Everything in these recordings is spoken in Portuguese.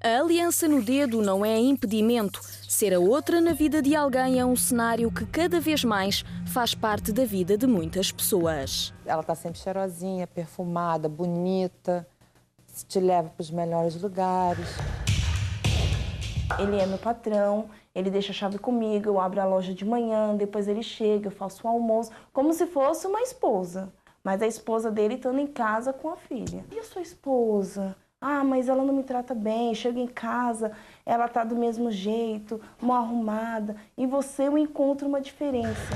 A aliança no dedo não é impedimento. Ser a outra na vida de alguém é um cenário que cada vez mais faz parte da vida de muitas pessoas. Ela está sempre cheirosinha, perfumada, bonita, te leva para os melhores lugares. Ele é meu patrão, ele deixa a chave comigo, eu abro a loja de manhã, depois ele chega, eu faço o almoço, como se fosse uma esposa. Mas a esposa dele estando em casa com a filha. E a sua esposa? Ah, mas ela não me trata bem, chega em casa, ela tá do mesmo jeito, mal arrumada. E você eu encontro uma diferença.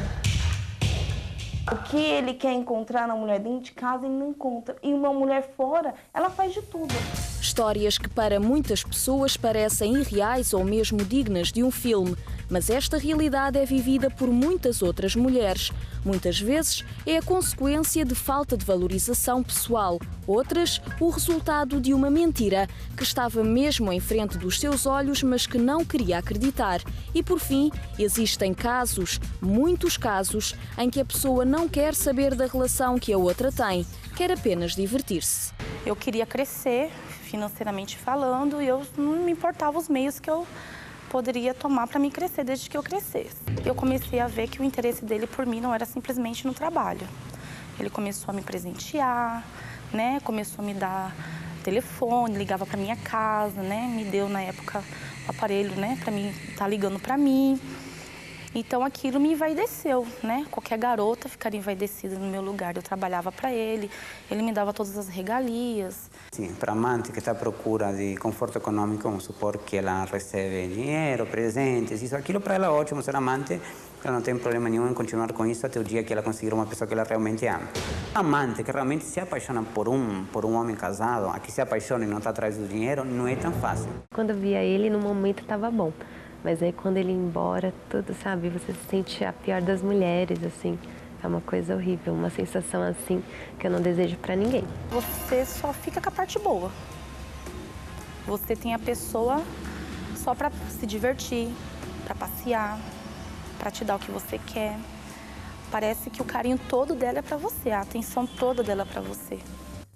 O que ele quer encontrar na mulher dentro de casa, ele não encontra. E uma mulher fora, ela faz de tudo. Histórias que para muitas pessoas parecem irreais ou mesmo dignas de um filme, mas esta realidade é vivida por muitas outras mulheres. Muitas vezes é a consequência de falta de valorização pessoal, outras o resultado de uma mentira que estava mesmo em frente dos seus olhos, mas que não queria acreditar. E por fim, existem casos, muitos casos, em que a pessoa não quer saber da relação que a outra tem, quer apenas divertir-se. Eu queria crescer, financeiramente falando, e eu não me importava os meios que eu poderia tomar para me crescer desde que eu crescesse. Eu comecei a ver que o interesse dele por mim não era simplesmente no trabalho. Ele começou a me presentear, né? Começou a me dar telefone, ligava para minha casa, né? Me deu na época o aparelho, né? Para mim estar ligando para mim. Então aquilo me envaideceu, né? Qualquer garota ficaria envaidecida no meu lugar. Eu trabalhava para ele me dava todas as regalias. Sim, para a amante que está à procura de conforto econômico, vamos supor que ela recebe dinheiro, presentes, isso, aquilo para ela é ótimo ser amante, ela não tem problema nenhum em continuar com isso até o dia que ela conseguir uma pessoa que ela realmente ama. Amante que realmente se apaixona por um homem casado, a que se apaixona e não está atrás do dinheiro, não é tão fácil. Quando eu via ele, no momento estava bom. Mas aí quando ele ia embora, tudo, sabe, você se sente a pior das mulheres, assim. É uma coisa horrível, uma sensação assim que eu não desejo pra ninguém. Você só fica com a parte boa. Você tem a pessoa só pra se divertir, pra passear, pra te dar o que você quer. Parece que o carinho todo dela é pra você, a atenção toda dela é pra você.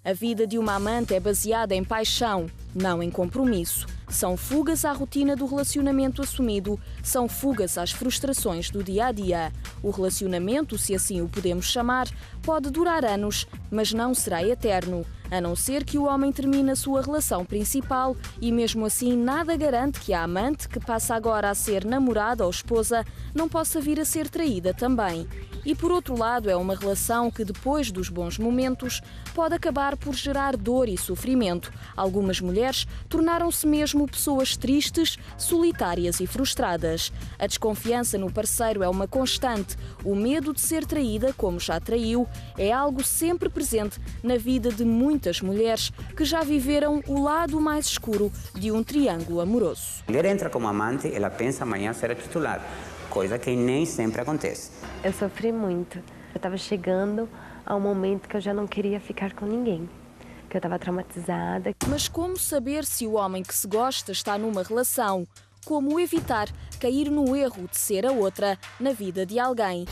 A vida de uma amante é baseada em paixão, não em compromisso. São fugas à rotina do relacionamento assumido, são fugas às frustrações do dia-a-dia. O relacionamento, se assim o podemos chamar, pode durar anos, mas não será eterno, a não ser que o homem termine a sua relação principal e mesmo assim nada garante que a amante, que passa agora a ser namorada ou esposa, não possa vir a ser traída também. E por outro lado, é uma relação que depois dos bons momentos pode acabar por gerar dor e sofrimento. Algumas mulheres tornaram-se mesmo pessoas tristes, solitárias e frustradas. A desconfiança no parceiro é uma constante. O medo de ser traída, como já traiu, é algo sempre presente na vida de muitas mulheres que já viveram o lado mais escuro de um triângulo amoroso. A mulher entra como amante, ela pensa amanhã ser a titular, coisa que nem sempre acontece. Eu sofri muito. Eu estava chegando a um momento que eu já não queria ficar com ninguém, que eu estava traumatizada. Mas como saber se o homem que se gosta está numa relação? Como evitar cair no erro de ser a outra na vida de alguém?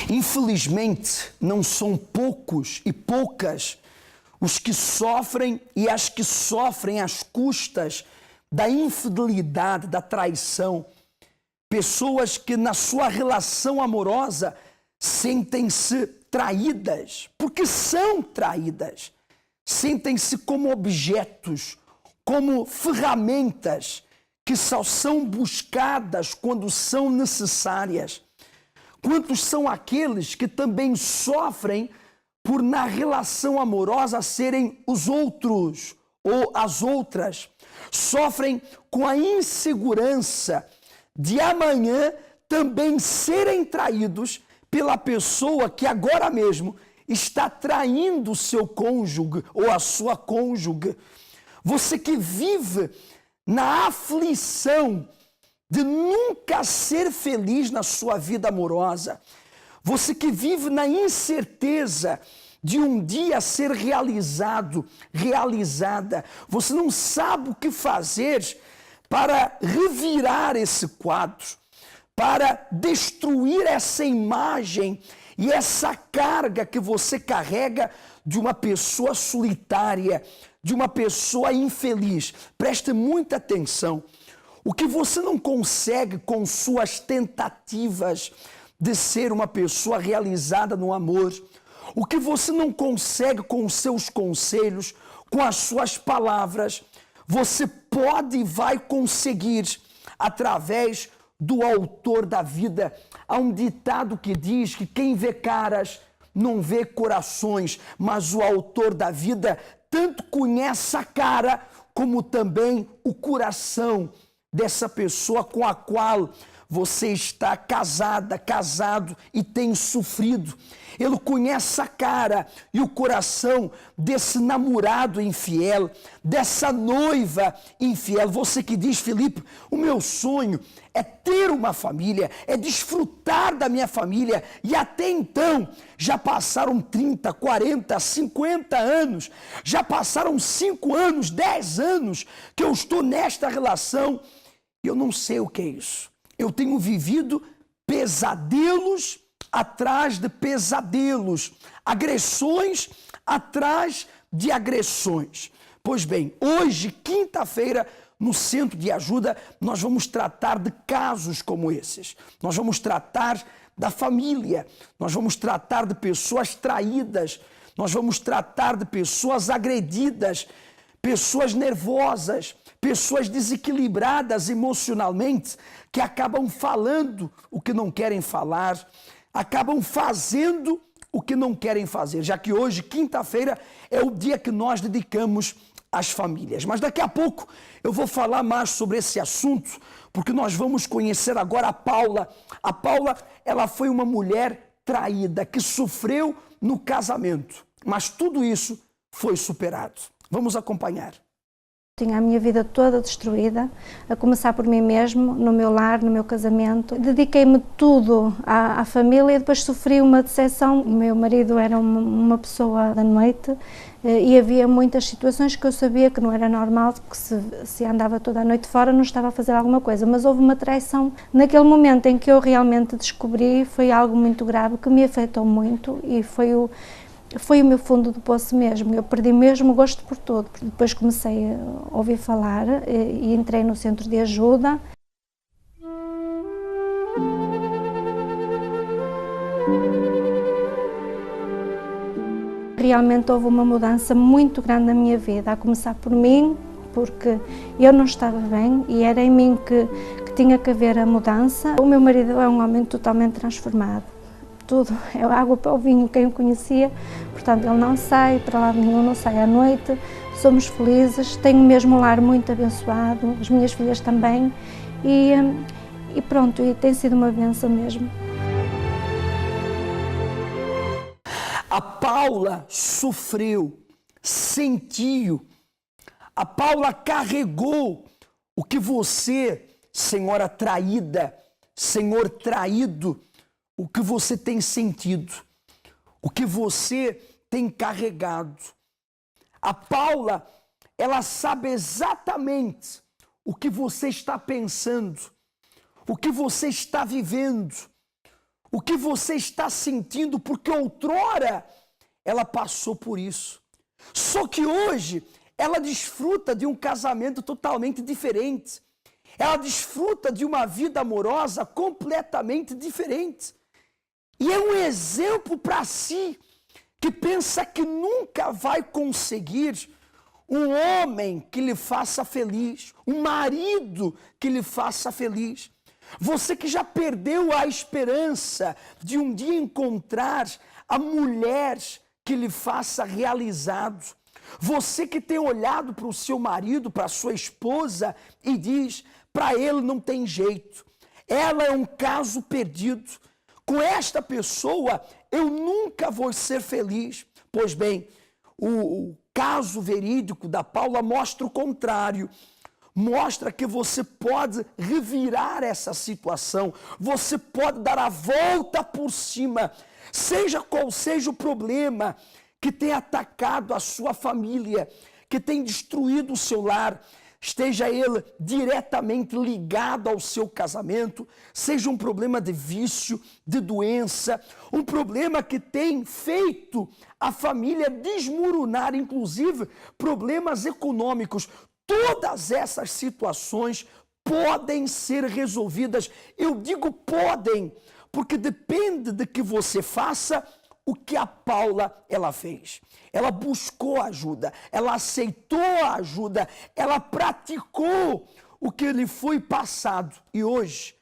Infelizmente, não são poucos e poucas os que sofrem e as que sofrem às custas da infidelidade, da traição. Pessoas que na sua relação amorosa sentem-se traídas, porque são traídas. Sentem-se como objetos, como ferramentas que só são buscadas quando são necessárias. Quantos são aqueles que também sofrem por na relação amorosa serem os outros ou as outras? Sofrem com a insegurança de amanhã também serem traídos pela pessoa que agora mesmo está traindo o seu cônjuge ou a sua cônjuge. Você que vive na aflição de nunca ser feliz na sua vida amorosa. Você que vive na incerteza de um dia ser realizado, realizada. Você não sabe o que fazer para revirar esse quadro, para destruir essa imagem e essa carga que você carrega de uma pessoa solitária, de uma pessoa infeliz. Preste muita atenção. O que você não consegue com suas tentativas de ser uma pessoa realizada no amor, o que você não consegue com os seus conselhos, com as suas palavras, você pode e vai conseguir através do autor da vida. Há um ditado que diz que quem vê caras não vê corações, mas o autor da vida tanto conhece a cara como também o coração dessa pessoa com a qual você está casada, casado e tem sofrido. Ele conhece a cara e o coração desse namorado infiel, dessa noiva infiel. Você que diz, Felipe, o meu sonho é ter uma família, é desfrutar da minha família. E até então, já passaram 30, 40, 50 anos, já passaram 5 anos, 10 anos que eu estou nesta relação e eu não sei o que é isso. Eu tenho vivido pesadelos atrás de pesadelos, agressões atrás de agressões. Pois bem, hoje, quinta-feira, no Centro de Ajuda, nós vamos tratar de casos como esses. Nós vamos tratar da família, nós vamos tratar de pessoas traídas, nós vamos tratar de pessoas agredidas, pessoas nervosas, pessoas desequilibradas emocionalmente, que acabam falando o que não querem falar, acabam fazendo o que não querem fazer, já que hoje, quinta-feira, é o dia que nós dedicamos às famílias. Mas daqui a pouco eu vou falar mais sobre esse assunto, porque nós vamos conhecer agora a Paula. A Paula, ela foi uma mulher traída, que sofreu no casamento, mas tudo isso foi superado. Vamos acompanhar. Tinha a minha vida toda destruída, a começar por mim mesmo, no meu lar, no meu casamento. Dediquei-me tudo à família e depois sofri uma decepção. O meu marido era uma pessoa da noite e havia muitas situações que eu sabia que não era normal, porque se andava toda a noite fora não estava a fazer alguma coisa, mas houve uma traição. Naquele momento em que eu realmente descobri, foi algo muito grave que me afetou muito e foi o meu fundo do poço mesmo. Eu perdi mesmo o gosto por tudo. Depois comecei a ouvir falar e entrei no Centro de Ajuda. Realmente houve uma mudança muito grande na minha vida, a começar por mim, porque eu não estava bem e era em mim que tinha que haver a mudança. O meu marido é um homem totalmente transformado. Tudo, é água para o vinho, quem o conhecia, portanto ele não sai para lado nenhum, não sai à noite, somos felizes, tenho mesmo um lar muito abençoado, as minhas filhas também, e pronto, e tem sido uma bênção mesmo. A Paula sofreu, sentiu, a Paula carregou o que você, senhora traída, senhor traído, o que você tem sentido, o que você tem carregado. A Paula, ela sabe exatamente o que você está pensando, o que você está vivendo, o que você está sentindo, porque outrora ela passou por isso. Só que hoje ela desfruta de um casamento totalmente diferente. Ela desfruta de uma vida amorosa completamente diferente. E é um exemplo para si, que pensa que nunca vai conseguir um homem que lhe faça feliz, um marido que lhe faça feliz. Você que já perdeu a esperança de um dia encontrar a mulher que lhe faça realizado. Você que tem olhado para o seu marido, para a sua esposa e diz, para ele não tem jeito. Ela é um caso perdido. Com esta pessoa, eu nunca vou ser feliz. Pois bem, o caso verídico da Paula mostra o contrário. Mostra que você pode revirar essa situação. Você pode dar a volta por cima. Seja qual seja o problema que tem atacado a sua família, que tem destruído o seu lar, esteja ele diretamente ligado ao seu casamento, seja um problema de vício, de doença, um problema que tem feito a família desmoronar, inclusive problemas econômicos. Todas essas situações podem ser resolvidas. Eu digo podem, porque depende de que você faça o que a Paula ela fez. Ela buscou ajuda, ela aceitou a ajuda, ela praticou o que lhe foi passado e hoje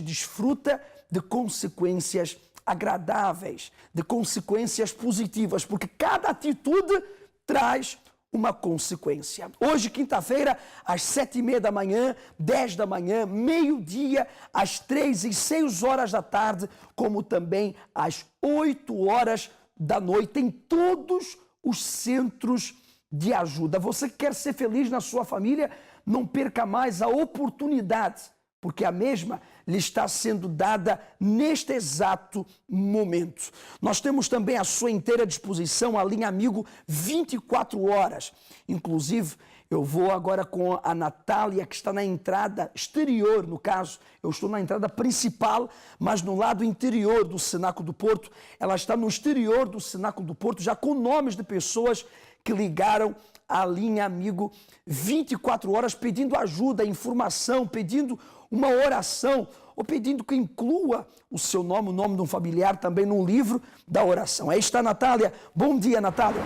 desfruta de consequências agradáveis, de consequências positivas, porque cada atitude traz uma consequência. Hoje, quinta-feira, às 7h30 da manhã, 10 da manhã, meio-dia, às 3 e 6 horas da tarde, como também às 8 horas da noite, em todos os centros de ajuda. Você quer ser feliz na sua família? Não perca mais a oportunidade, porque a mesma lhe está sendo dada neste exato momento. Nós temos também à sua inteira disposição a linha Amigo 24 horas. Inclusive, eu vou agora com a Natália, que está na entrada exterior, no caso, eu estou na entrada principal, mas no lado interior do Cenáculo do Porto. Ela está no exterior do Cenáculo do Porto, já com nomes de pessoas que ligaram a linha Amigo 24 horas, pedindo ajuda, informação, pedindo uma oração, ou pedindo que inclua o seu nome, o nome de um familiar também no livro da oração. Aí está a Natália. Bom dia, Natália.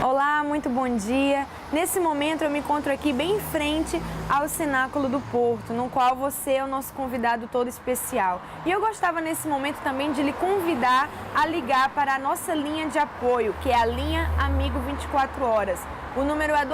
Olá, muito bom dia. Nesse momento eu me encontro aqui bem em frente ao Cenáculo do Porto, no qual você é o nosso convidado todo especial. E eu gostava nesse momento também de lhe convidar a ligar para a nossa linha de apoio, que é a linha Amigo 24 horas. O número é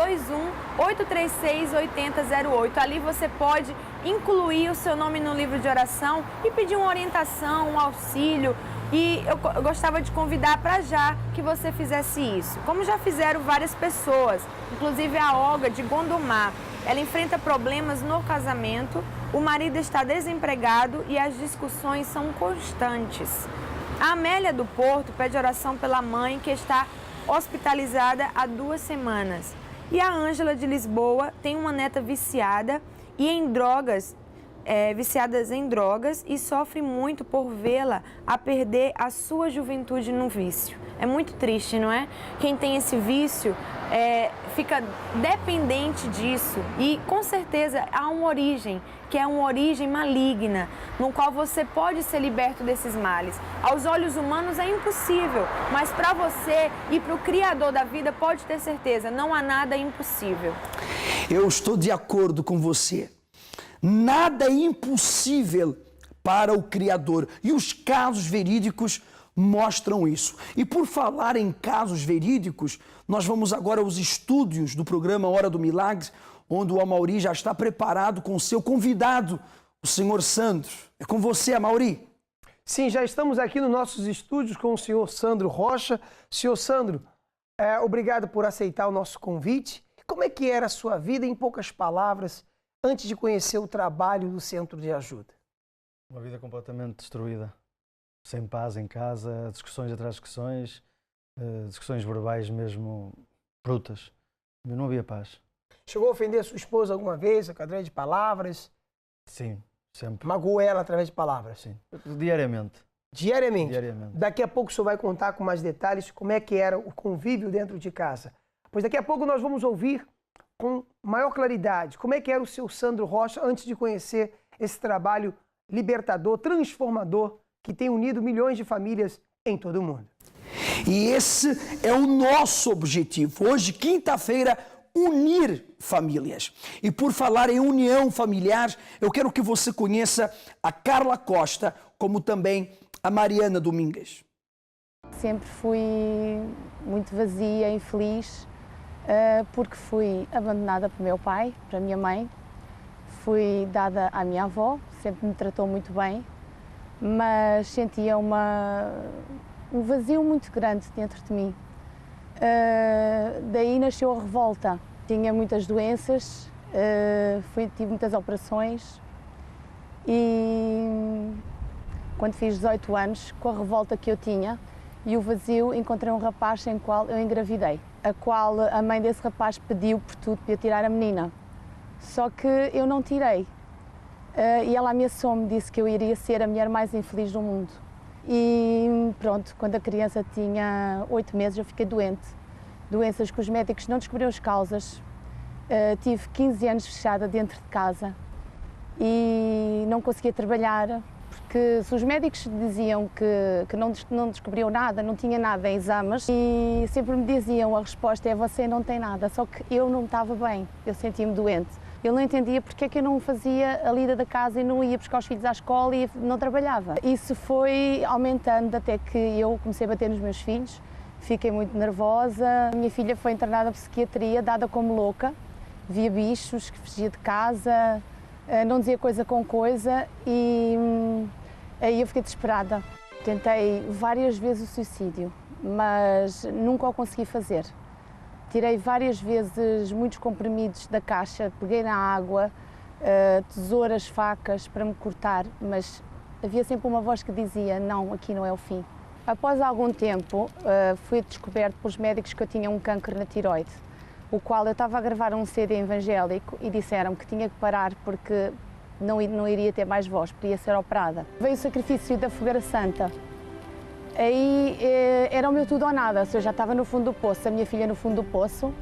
21-836-8008. Ali você pode incluir o seu nome no livro de oração e pedir uma orientação, um auxílio. E eu gostava de convidar para já que você fizesse isso. Como já fizeram várias pessoas, inclusive a Olga de Gondomar. Ela enfrenta problemas no casamento, o marido está desempregado e as discussões são constantes. A Amélia do Porto pede oração pela mãe que está hospitalizada há 2 semanas. E a Ângela de Lisboa tem uma neta viciada e em drogas, viciadas em drogas e sofre muito por vê-la a perder a sua juventude no vício. É muito triste, não é? Quem tem esse vício fica dependente disso e com certeza há uma origem, que é uma origem maligna, no qual você pode ser liberto desses males. Aos olhos humanos é impossível, mas para você e para o Criador da vida pode ter certeza, não há nada impossível. Eu estou de acordo com você. Nada é impossível para o Criador. E os casos verídicos mostram isso. E por falar em casos verídicos, nós vamos agora aos estúdios do programa Hora do Milagre, onde o Amaury já está preparado com o seu convidado, o senhor Sandro. É com você, Amaury. Sim, já estamos aqui nos nossos estúdios com o senhor Sandro Rocha. Senhor Sandro, obrigado por aceitar o nosso convite. Como é que era a sua vida, em poucas palavras, antes de conhecer o trabalho do Centro de Ajuda? Uma vida completamente destruída. Sem paz em casa, discussões atrás de discussões, discussões verbais mesmo brutas. Não havia paz. Chegou a ofender a sua esposa alguma vez, através de palavras? Sim, sempre. Magoou ela através de palavras? Sim, diariamente. Diariamente? Diariamente. Daqui a pouco o senhor vai contar com mais detalhes como é que era o convívio dentro de casa. Pois daqui a pouco nós vamos ouvir com maior claridade como é que era o seu Sandro Rocha antes de conhecer esse trabalho libertador, transformador, que tem unido milhões de famílias em todo o mundo. E esse é o nosso objetivo. Hoje, quinta-feira, unir famílias. E por falar em união familiar, eu quero que você conheça a Carla Costa, como também a Mariana Domingues. Sempre fui muito vazia, infeliz, porque fui abandonada por meu pai, para a minha mãe. Fui dada à minha avó, sempre me tratou muito bem, mas sentia um vazio muito grande dentro de mim. Daí nasceu a revolta. Tinha muitas doenças, tive muitas operações e quando fiz 18 anos, com a revolta que eu tinha e o vazio, encontrei um rapaz em qual eu engravidei, a qual a mãe desse rapaz pediu por tudo para eu tirar a menina. Só que eu não tirei. E ela ameaçou-me, disse que eu iria ser a mulher mais infeliz do mundo. E pronto, quando a criança tinha 8 meses eu fiquei doente. Doenças que os médicos não descobriram as causas. Tive 15 anos fechada dentro de casa e não conseguia trabalhar, porque se os médicos diziam que não descobriam nada, não tinha nada em exames, e sempre me diziam, a resposta é você não tem nada, só que eu não estava bem, eu sentia-me doente. Eu não entendia porque é que eu não fazia a lida da casa e não ia buscar os filhos à escola e não trabalhava. Isso foi aumentando até que eu comecei a bater nos meus filhos, fiquei muito nervosa. A minha filha foi internada na psiquiatria, dada como louca, via bichos, que fugia de casa, não dizia coisa com coisa e aí eu fiquei desesperada. Tentei várias vezes o suicídio, mas nunca o consegui fazer. Tirei várias vezes muitos comprimidos da caixa, peguei na água, tesouras, facas para me cortar, mas havia sempre uma voz que dizia, não, aqui não é o fim. Após algum tempo, fui descoberto pelos médicos que eu tinha um cancro na tiroide, o qual eu estava a gravar um CD evangélico e disseram que tinha que parar porque não iria ter mais voz, podia ser operada. Veio o sacrifício da Fogueira Santa. Aí era o meu tudo ou nada, se eu já estava no fundo do poço, a minha filha no fundo do poço,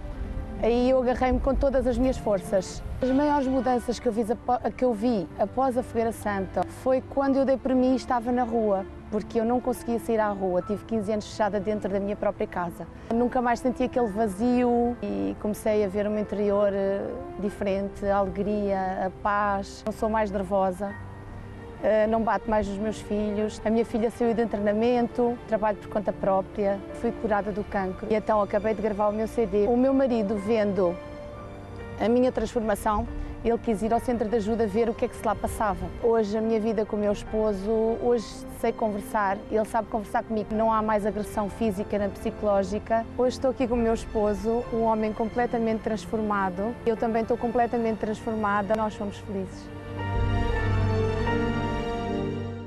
aí eu agarrei-me com todas as minhas forças. As maiores mudanças que eu vi após a Fogueira Santa foi quando eu dei por mim e estava na rua, porque eu não conseguia sair à rua, tive 15 anos fechada dentro da minha própria casa. Nunca mais senti aquele vazio e comecei a ver o meu interior diferente, a alegria, a paz, não sou mais nervosa. Não bato mais nos meus filhos. A minha filha saiu de internamento, trabalho por conta própria, fui curada do cancro e então acabei de gravar o meu CD. O meu marido, vendo a minha transformação, ele quis ir ao centro de ajuda ver o que é que se lá passava. Hoje a minha vida com o meu esposo, hoje sei conversar, ele sabe conversar comigo, não há mais agressão física nem psicológica. Hoje estou aqui com o meu esposo, um homem completamente transformado. Eu também estou completamente transformada, nós somos felizes.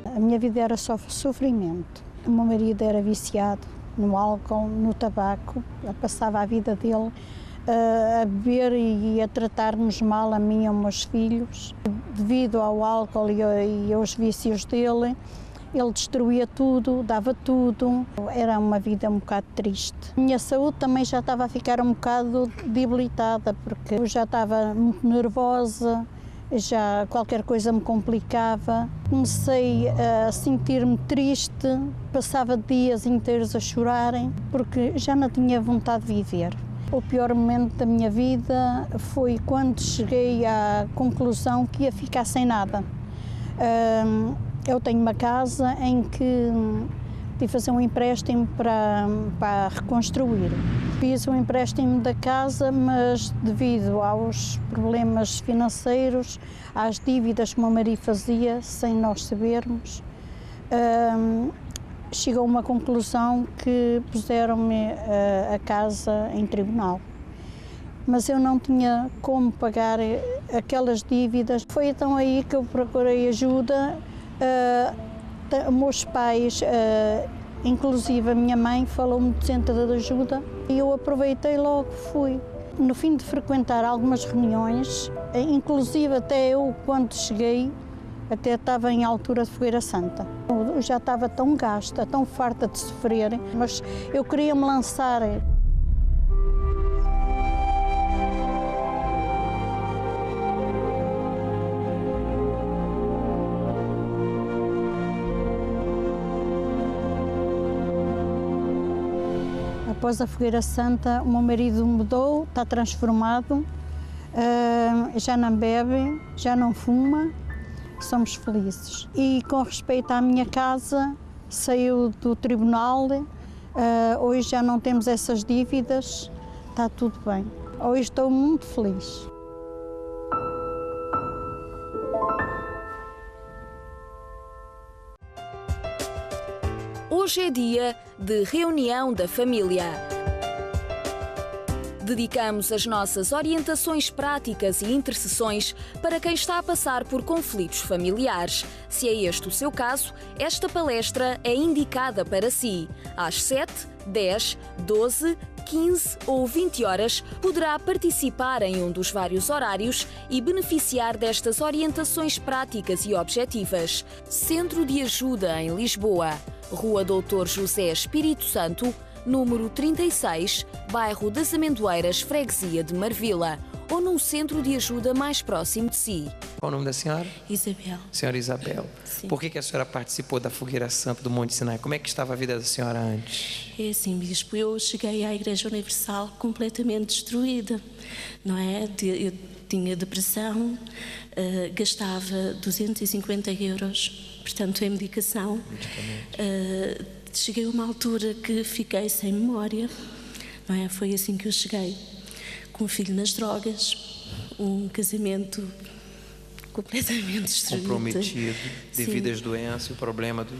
A minha vida era só sofrimento. O meu marido era viciado no álcool, no tabaco. Ele passava a vida dele a beber e a tratar-nos mal, a mim e aos meus filhos. Devido ao álcool e aos vícios dele, ele destruía tudo, dava tudo. Era uma vida um bocado triste. A minha saúde também já estava a ficar um bocado debilitada, porque eu já estava muito nervosa, já qualquer coisa me complicava. Comecei a sentir-me triste, passava dias inteiros a chorarem, porque já não tinha vontade de viver. O pior momento da minha vida foi quando cheguei à conclusão que ia ficar sem nada. Eu tenho uma casa em que tive de fazer um empréstimo para reconstruir. Fiz um empréstimo da casa, mas devido aos problemas financeiros, às dívidas que o meu marido fazia, sem nós sabermos, chegou a uma conclusão que puseram-me a casa em tribunal. Mas eu não tinha como pagar aquelas dívidas. Foi então aí que eu procurei ajuda. Meus pais, inclusive a minha mãe, falou-me do centro de ajuda e eu aproveitei logo, fui. No fim de frequentar algumas reuniões, inclusive até eu, quando cheguei, até estava em altura de Fogueira Santa. Eu já estava tão gasta, tão farta de sofrer, mas eu queria me lançar. Após a Fogueira Santa, o meu marido mudou, está transformado, já não bebe, já não fuma, somos felizes. E com respeito à minha casa, saiu do tribunal, hoje já não temos essas dívidas, está tudo bem. Hoje estou muito feliz. Hoje é dia de reunião da família. Dedicamos as nossas orientações práticas e intercessões para quem está a passar por conflitos familiares. Se é este o seu caso, esta palestra é indicada para si. Às 7, 10, 12, 15 ou 20 horas, poderá participar em um dos vários horários e beneficiar destas orientações práticas e objetivas. Centro de Ajuda em Lisboa, Rua Doutor José Espírito Santo, número 36, bairro das Amendoeiras, freguesia de Marvila, ou num centro de ajuda mais próximo de si. Qual o nome da senhora? Isabel. Senhora Isabel. Sim. Por que a senhora participou da Fogueira Santa do Monte Sinai? Como é que estava a vida da senhora antes? É assim, bispo, eu cheguei à Igreja Universal completamente destruída, não é? Eu tinha depressão, gastava 250 euros, portanto, em medicação. Cheguei a uma altura que fiquei sem memória, não é? Foi assim que eu cheguei, com um filho nas drogas, um casamento completamente destruído. Comprometido, devido Sim. às doenças, o problema do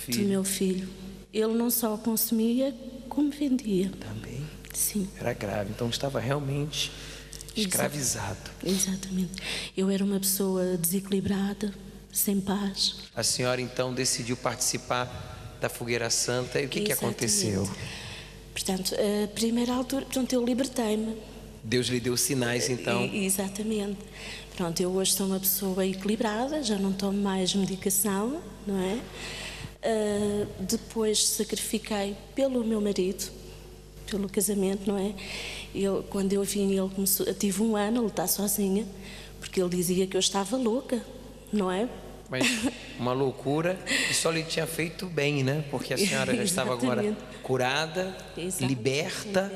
filho. Do meu filho. Ele não só consumia, como vendia. Também? Sim. Era grave, então estava realmente escravizado. Exatamente. Eu era uma pessoa desequilibrada, sem paz. A senhora então decidiu participar da Fogueira Santa e o que aconteceu? Portanto, a primeira altura, pronto, eu libertei-me. Deus lhe deu sinais então? Exatamente. Pronto, eu hoje sou uma pessoa equilibrada, já não tomo mais medicação, não é? Depois sacrifiquei pelo meu marido, pelo casamento, não é? Quando eu vim, ele começou, tive um ano a lutar sozinha, porque ele dizia que eu estava louca, não é? Mas uma loucura que só lhe tinha feito bem, né? Porque a senhora já estava agora curada, liberta,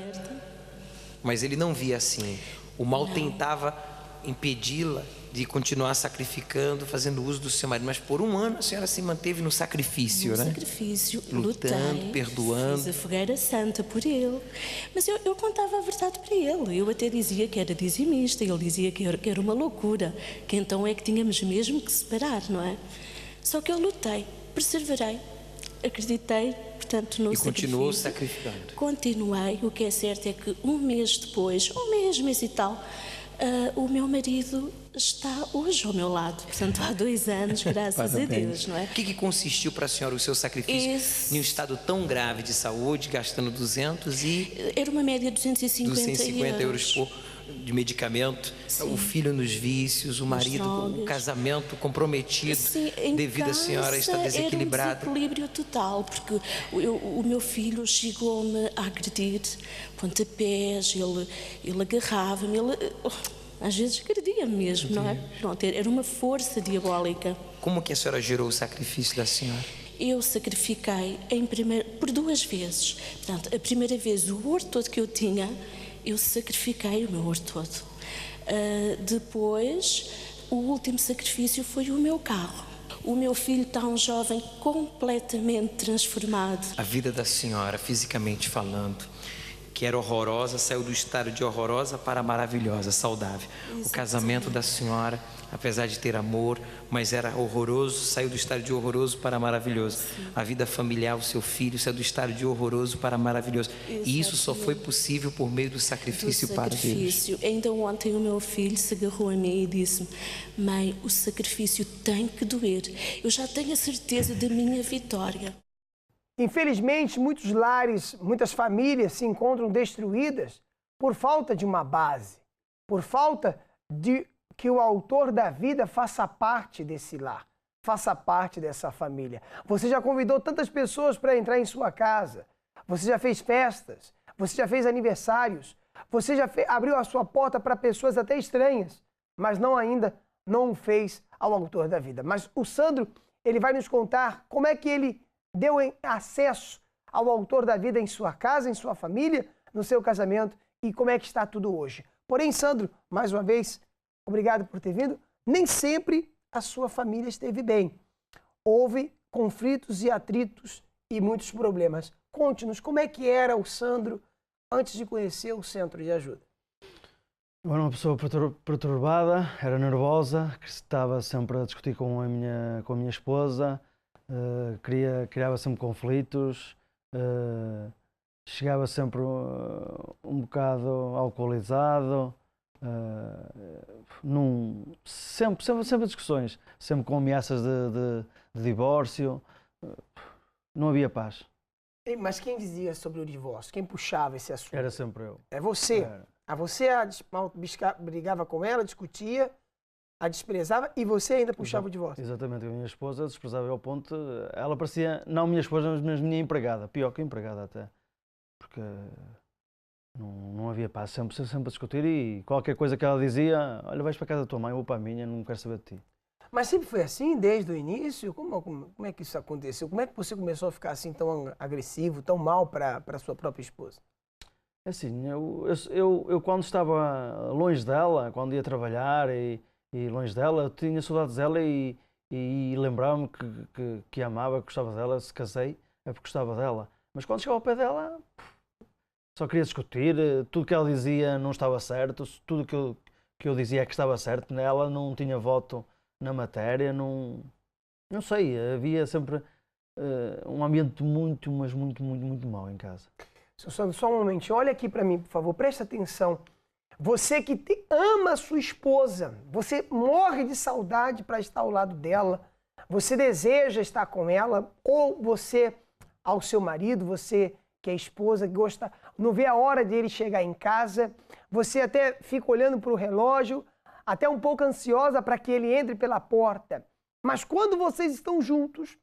mas ele não via assim. O mal tentava impedi-la de continuar sacrificando, fazendo uso do seu marido. Mas por um ano a senhora se manteve no sacrifício, né? No sacrifício, lutando, lutei, perdoando. fiz a fogueira santa por ele. Mas eu contava a verdade para ele. Eu até dizia que era dizimista, ele dizia que era uma loucura, que então é que tínhamos mesmo que separar, não é? Só que eu lutei, perseverei, acreditei, portanto, no sacrifício. E continuou sacrificando. Continuei. O que é certo é que um mês depois, mês e tal, o meu marido está hoje ao meu lado, portanto há 2 anos, graças a Deus, não é? O que consistiu para a senhora o seu sacrifício em um estado tão grave de saúde, gastando 200 e... Era uma média de 250 euros de medicamento, sim. O filho nos vícios, o marido, o casamento comprometido, sim, devido à senhora estar desequilibrada. Era um desequilíbrio total, porque o meu filho chegou-me a agredir, pontapés, ele agarrava-me, às vezes agredia-me mesmo, não é? Pronto, era uma força diabólica. Como que a senhora gerou o sacrifício da senhora? Eu sacrifiquei por 2 vezes. Portanto, a primeira vez, o ouro todo que eu tinha, eu sacrifiquei o meu ouro todo. Depois, o último sacrifício foi o meu carro. O meu filho está um jovem completamente transformado. A vida da senhora, fisicamente falando, que era horrorosa, saiu do estado de horrorosa para maravilhosa, saudável. Exatamente. O casamento da senhora, apesar de ter amor, mas era horroroso, saiu do estado de horroroso para maravilhoso. Sim. A vida familiar, o seu filho, saiu do estado de horroroso para maravilhoso. Exatamente. E isso só foi possível por meio do sacrifício para Deus. Ainda ontem o meu filho se agarrou a mim e disse-me: mãe, o sacrifício tem que doer. Eu já tenho a certeza da minha vitória. Infelizmente, muitos lares, muitas famílias se encontram destruídas por falta de uma base, por falta de que o autor da vida faça parte desse lar, faça parte dessa família. Você já convidou tantas pessoas para entrar em sua casa, você já fez festas, você já fez aniversários, você já abriu a sua porta para pessoas até estranhas, mas ainda não fez ao autor da vida. Mas o Sandro, ele vai nos contar como é que ele deu acesso ao autor da vida em sua casa, em sua família, no seu casamento e como é que está tudo hoje. Porém, Sandro, mais uma vez, obrigado por ter vindo. Nem sempre a sua família esteve bem. Houve conflitos e atritos e muitos problemas. Conte-nos como é que era o Sandro antes de conhecer o Centro de Ajuda. Eu era uma pessoa perturbada, era nervosa, que estava sempre a discutir com a minha esposa. Criava sempre conflitos, chegava sempre um bocado alcoolizado, sempre discussões, sempre com ameaças de divórcio, não havia paz. Mas quem dizia sobre o divórcio? Quem puxava esse assunto? Era sempre eu. É você? Era. Você brigava com ela, discutia, a desprezava e você ainda puxava o divórcio? Exatamente. A minha esposa desprezava ao ponto... Ela parecia, não minha esposa, mas minha empregada. Pior que empregada até. Porque não havia paz. Sempre a discutir e qualquer coisa que ela dizia, olha, vais para a casa da tua mãe, eu vou para a minha, não quero saber de ti. Mas sempre foi assim, desde o início? Como é que isso aconteceu? Como é que você começou a ficar assim tão agressivo, tão mal para a sua própria esposa? Assim, eu quando estava longe dela, quando ia trabalhar e longe dela, eu tinha saudades dela e lembrava-me que amava, que gostava dela. Se casei é porque gostava dela. Mas quando chegava ao pé dela, só queria discutir, tudo que ela dizia não estava certo, tudo que eu dizia é que estava certo, ela não tinha voto na matéria, não sei, havia sempre um ambiente muito, mas muito mau em casa. Só um momentinho, olha aqui para mim, por favor, presta atenção. Você que ama a sua esposa, você morre de saudade para estar ao lado dela, você deseja estar com ela, ou você, ao seu marido, você que é esposa, que gosta, não vê a hora dele chegar em casa, você até fica olhando para o relógio, até um pouco ansiosa para que ele entre pela porta. Mas quando vocês estão juntos,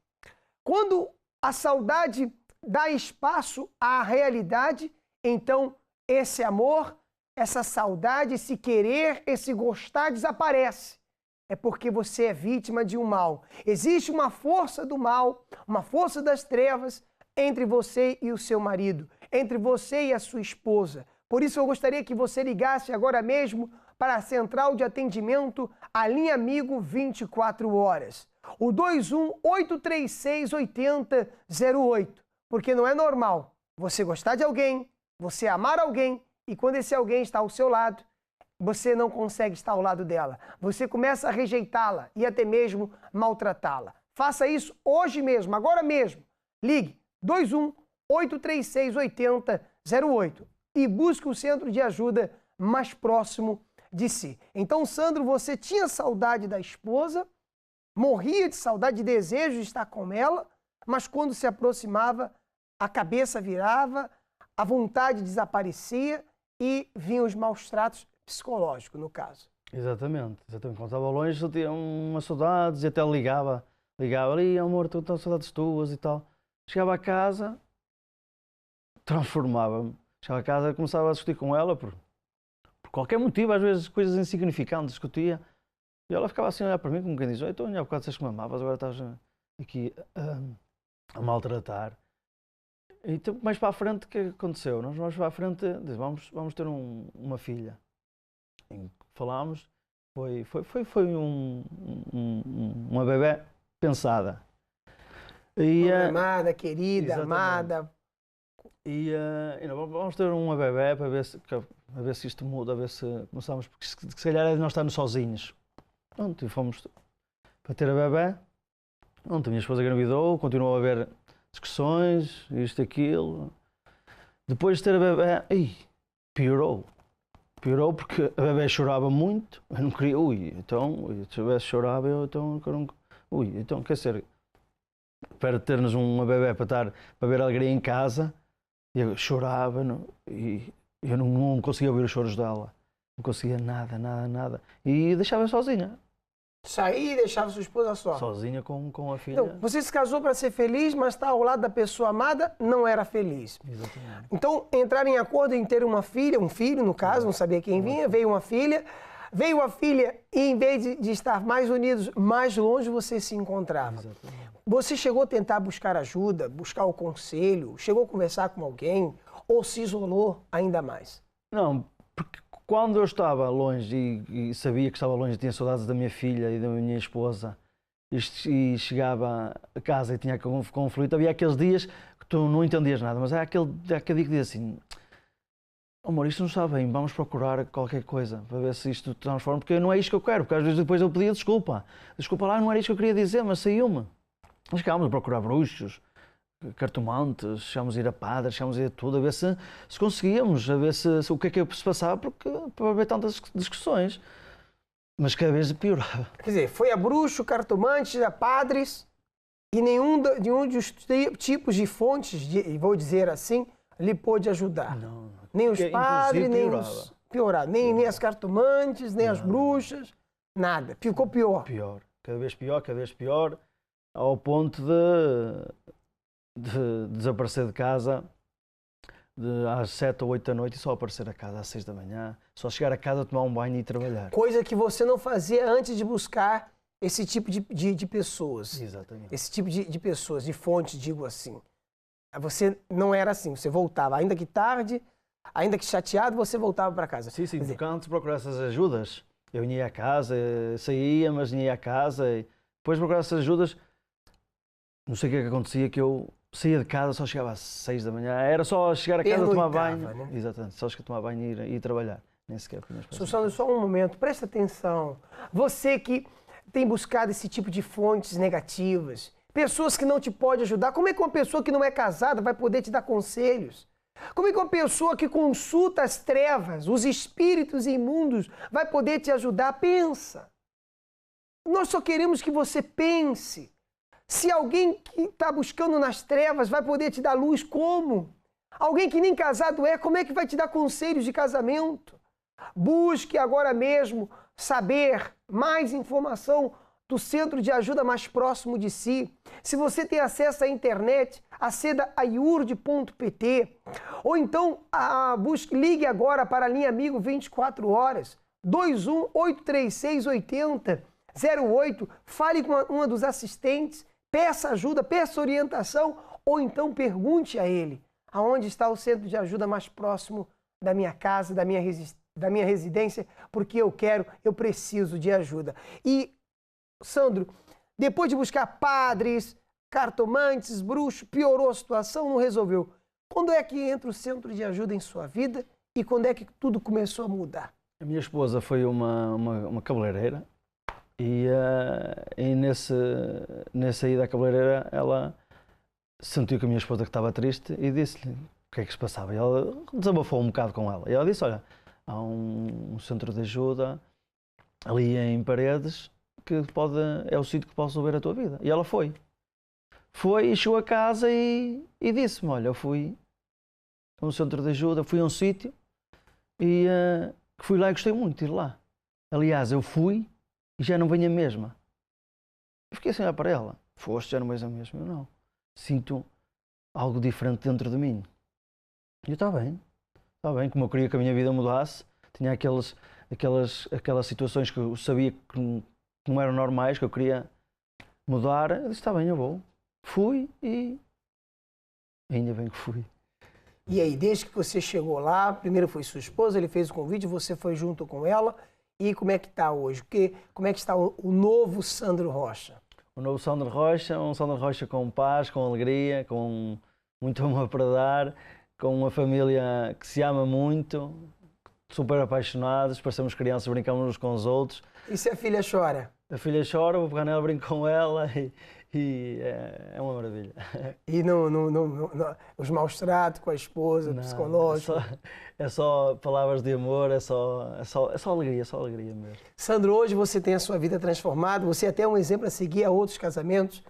quando a saudade dá espaço à realidade, então esse amor, essa saudade, esse querer, esse gostar desaparece. É porque você é vítima de um mal. Existe uma força do mal, uma força das trevas entre você e o seu marido, entre você e a sua esposa. Por isso eu gostaria que você ligasse agora mesmo para a central de atendimento, a linha Amigo 24 horas. O 21-836-8008. Porque não é normal você gostar de alguém, você amar alguém, e quando esse alguém está ao seu lado, você não consegue estar ao lado dela. Você começa a rejeitá-la e até mesmo maltratá-la. Faça isso hoje mesmo, agora mesmo. Ligue 21-836-8008 e busque o centro de ajuda mais próximo de si. Então, Sandro, você tinha saudade da esposa, morria de saudade, de desejo de estar com ela, mas quando se aproximava, a cabeça virava, a vontade desaparecia e vinham os maus tratos psicológicos, no caso. Exatamente. Quando estava longe, eu tinha umas saudades e até ligava ali, amor, estou com saudades tuas e tal. Chegava a casa, transformava-me. Chegava a casa e começava a discutir com ela por qualquer motivo, às vezes coisas insignificantes, discutia. E ela ficava assim a olhar para mim, como quem diz, então há bocado disseste que me amavas, agora estás aqui a maltratar. Então, mais para a frente, o que aconteceu? Nós mais para a frente, vamos ter uma filha. E falámos, foi uma bebé pensada. Amada, querida, exatamente. Amada. Vamos ter uma bebé para ver se isto muda, a ver se começamos, porque se calhar é de nós estarmos sozinhos. Pronto, e fomos para ter a bebé. Pronto, a minha esposa engravidou, continuou a haver discussões, isto e aquilo. Depois de ter a bebé, piorou. Piorou porque a bebé chorava muito, eu não queria, se a bebé chorava, então quer dizer, para termos uma bebé para ver alegria em casa, eu chorava e eu não conseguia ouvir os choros dela, não conseguia nada, e deixava sozinha. Saía e deixava sua esposa só? Sozinha com a filha. Então, você se casou para ser feliz, mas estar ao lado da pessoa amada não era feliz. Exatamente. Então, entraram em acordo em ter uma filha, um filho no caso, não sabia quem vinha, veio uma filha. Veio a filha e em vez de estar mais unidos, mais longe, você se encontrava. Exatamente. Você chegou a tentar buscar ajuda, buscar o conselho, chegou a conversar com alguém ou se isolou ainda mais? Não, porque quando eu estava longe e sabia que estava longe, tinha saudades da minha filha e da minha esposa e chegava a casa e tinha conflito, havia aqueles dias que tu não entendias nada, mas é aquele dia que dizia assim, amor, isto não está bem, vamos procurar qualquer coisa para ver se isto transforma, porque não é isto que eu quero, porque às vezes depois eu pedia desculpa lá, não era isto que eu queria dizer, mas saiu-me. Nós chegámos a procurar bruxos, cartomantes, chegámos a ir a padres, chegámos a ir a tudo, a ver se conseguíamos, a ver se o que é que se passava, porque para haver tantas discussões, mas cada vez piorava. Quer dizer, foi a bruxo, cartomantes, a padres E nenhum dos tipos de fontes, vou dizer assim, lhe pôde ajudar. Não. Nem os padres, nem piorava. Piorar. Nem as cartomantes, nem as bruxas, nada. Ficou pior. Pior. Cada vez pior, ao ponto de desaparecer de casa às 7 ou 8 da noite e só aparecer a casa às 6 da manhã. Só chegar a casa, tomar um banho e trabalhar. Coisa que você não fazia antes de buscar esse tipo de pessoas. Exatamente. Esse tipo de pessoas, de fontes, digo assim. Você não era assim, você voltava, ainda que tarde, ainda que chateado, você voltava para casa. Sim, porque antes de procurar essas ajudas, eu ia à casa, saía, mas ia à casa, e depois de procurar essas ajudas, não sei o que é que acontecia, que eu saía de casa, só chegava às 6 da manhã, era só chegar a casa, tomar banho, né? Exatamente, só chegar a tomar banho e ir trabalhar, nem sequer punha. Sandro, só um momento, presta atenção. Você que tem buscado esse tipo de fontes negativas, pessoas que não te podem ajudar, como é que uma pessoa que não é casada vai poder te dar conselhos? Como é que uma pessoa que consulta as trevas, os espíritos imundos, vai poder te ajudar? Pensa. Nós só queremos que você pense. Se alguém que está buscando nas trevas vai poder te dar luz, como? Alguém que nem casado é, como é que vai te dar conselhos de casamento? Busque agora mesmo saber mais informação do centro de ajuda mais próximo de si. Se você tem acesso à internet, aceda a iurde.pt ou então ligue agora para a linha Amigo 24 horas, 21 836 8008, fale com uma dos assistentes, peça ajuda, peça orientação ou então pergunte a ele aonde está o centro de ajuda mais próximo da minha casa, da minha residência, porque eu preciso de ajuda. E Sandro, depois de buscar padres, cartomantes, bruxos, piorou a situação, não resolveu. Quando é que entra o centro de ajuda em sua vida e quando é que tudo começou a mudar? A minha esposa foi uma cabeleireira e nessa ida à cabeleireira ela sentiu que a minha esposa que estava triste e disse-lhe o que é que se passava. E ela desabafou um bocado com ela. E ela disse, olha, há um centro de ajuda ali em Paredes que é o sítio que pode resolver a tua vida. E ela foi e chegou a casa e disse-me, olha, eu fui a um centro de ajuda, fui a um sítio e fui lá e gostei muito de ir lá. Aliás, eu fui e já não venho a mesma. Eu fiquei assim a olhar para ela. Foste, já não vens a mesma? Eu não. Sinto algo diferente dentro de mim. E eu, está bem, como eu queria que a minha vida mudasse, tinha aquelas situações que eu sabia que não eram normais, que eu queria mudar, eu disse, está bem, eu vou. Fui e ainda bem que fui. E aí, desde que você chegou lá, primeiro foi sua esposa, ele fez o convite, você foi junto com ela, e como é que está hoje? Como é que está o novo Sandro Rocha? O novo Sandro Rocha, um Sandro Rocha com paz, com alegria, com muito amor para dar, com uma família que se ama muito, super apaixonados, parecemos crianças, brincamos uns com os outros. E se a filha chora? A filha chora, vou pegar nela, brinco com ela e é uma maravilha. E os maus tratos com a esposa, psicológico? É só palavras de amor, é só alegria mesmo. Sandro, hoje você tem a sua vida transformada, você é até um exemplo a seguir a outros casamentos,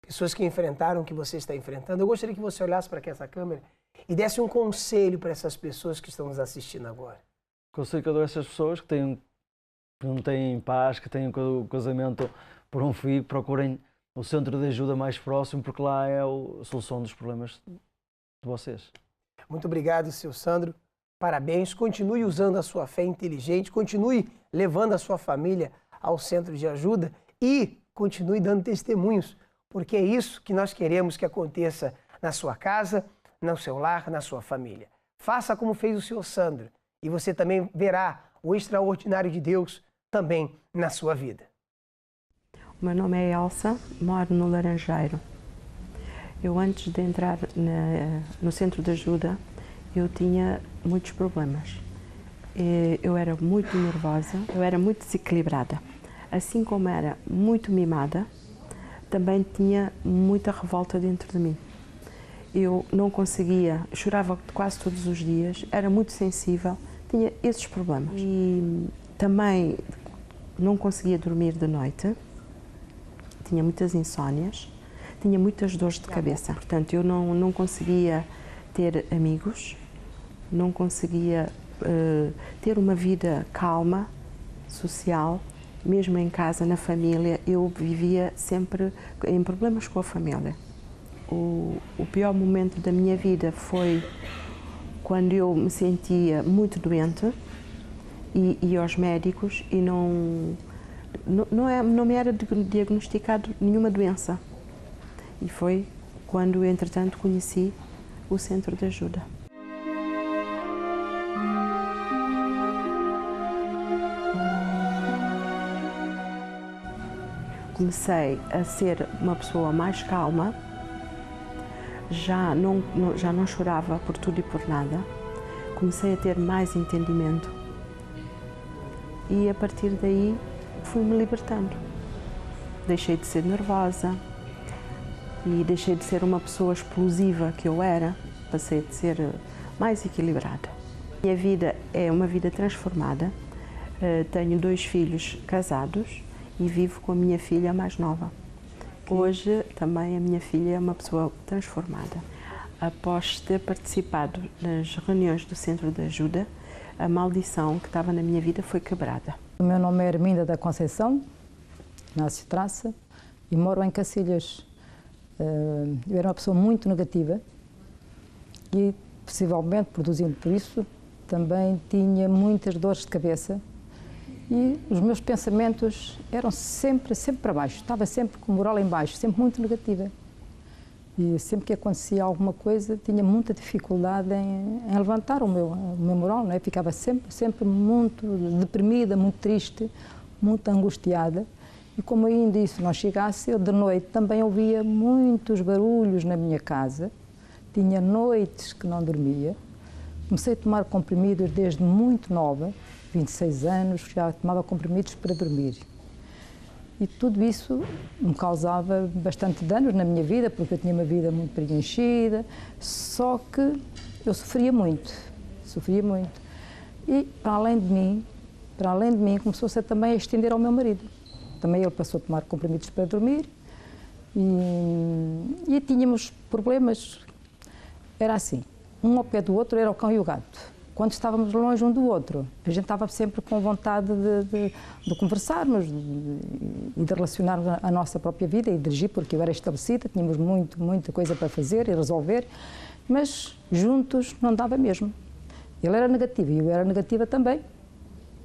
pessoas que enfrentaram o que você está enfrentando. Eu gostaria que você olhasse para essa câmera e desse um conselho para essas pessoas que estão nos assistindo agora. O conselho que eu dou a essas pessoas que não têm paz, que têm o casamento por um fio, procurem o centro de ajuda mais próximo, porque lá é a solução dos problemas de vocês. Muito obrigado, seu Sandro. Parabéns. Continue usando a sua fé inteligente, continue levando a sua família ao centro de ajuda e continue dando testemunhos, porque é isso que nós queremos que aconteça na sua casa, no seu lar, na sua família. Faça como fez o seu Sandro e você também verá o extraordinário de Deus também na sua vida. O meu nome é Elsa, moro no Laranjeiro. Eu antes de entrar no centro de ajuda, eu tinha muitos problemas. Eu era muito nervosa, eu era muito desequilibrada. Assim como era muito mimada, também tinha muita revolta dentro de mim. Eu não conseguia, chorava quase todos os dias, era muito sensível, tinha esses problemas. E também não conseguia dormir de noite, tinha muitas insónias, tinha muitas dores de cabeça. Portanto, eu não conseguia ter amigos, não conseguia ter uma vida calma, social, mesmo em casa, na família. Eu vivia sempre em problemas com a família. O pior momento da minha vida foi quando eu me sentia muito doente e ia aos médicos e não me era diagnosticado nenhuma doença. E foi quando, entretanto, conheci o Centro de Ajuda. Comecei a ser uma pessoa mais calma, já não chorava por tudo e por nada, comecei a ter mais entendimento e a partir daí fui-me libertando. Deixei de ser nervosa e deixei de ser uma pessoa explosiva que eu era, passei a ser mais equilibrada. Minha vida é uma vida transformada, tenho 2 filhos casados e vivo com a minha filha mais nova. Hoje também a minha filha é uma pessoa transformada. Após ter participado nas reuniões do Centro de Ajuda, a maldição que estava na minha vida foi quebrada. O meu nome é Herminda da Conceição, nasci Traça e moro em Cacilhas. Eu era uma pessoa muito negativa e, possivelmente, produzindo por isso, também tinha muitas dores de cabeça e os meus pensamentos eram sempre para baixo. Estava sempre com o moral em baixo, sempre muito negativa. E sempre que acontecia alguma coisa, tinha muita dificuldade em levantar o meu moral, não é? Ficava sempre muito deprimida, muito triste, muito angustiada. E como ainda isso não chegasse, eu de noite também ouvia muitos barulhos na minha casa. Tinha noites que não dormia. Comecei a tomar comprimidos desde muito nova, 26 anos, já tomava comprimidos para dormir. E tudo isso me causava bastante danos na minha vida, porque eu tinha uma vida muito preenchida, só que eu sofria muito. E para além de mim, começou-se também a estender ao meu marido. Também ele passou a tomar comprimidos para dormir e tínhamos problemas. Era assim, um ao pé do outro era o cão e o gato. Quando estávamos longe um do outro, a gente estava sempre com vontade de conversarmos e de relacionarmos a nossa própria vida e dirigir, porque eu era estabelecida, tínhamos muita coisa para fazer e resolver, mas juntos não dava mesmo. Ele era negativo e eu era negativa também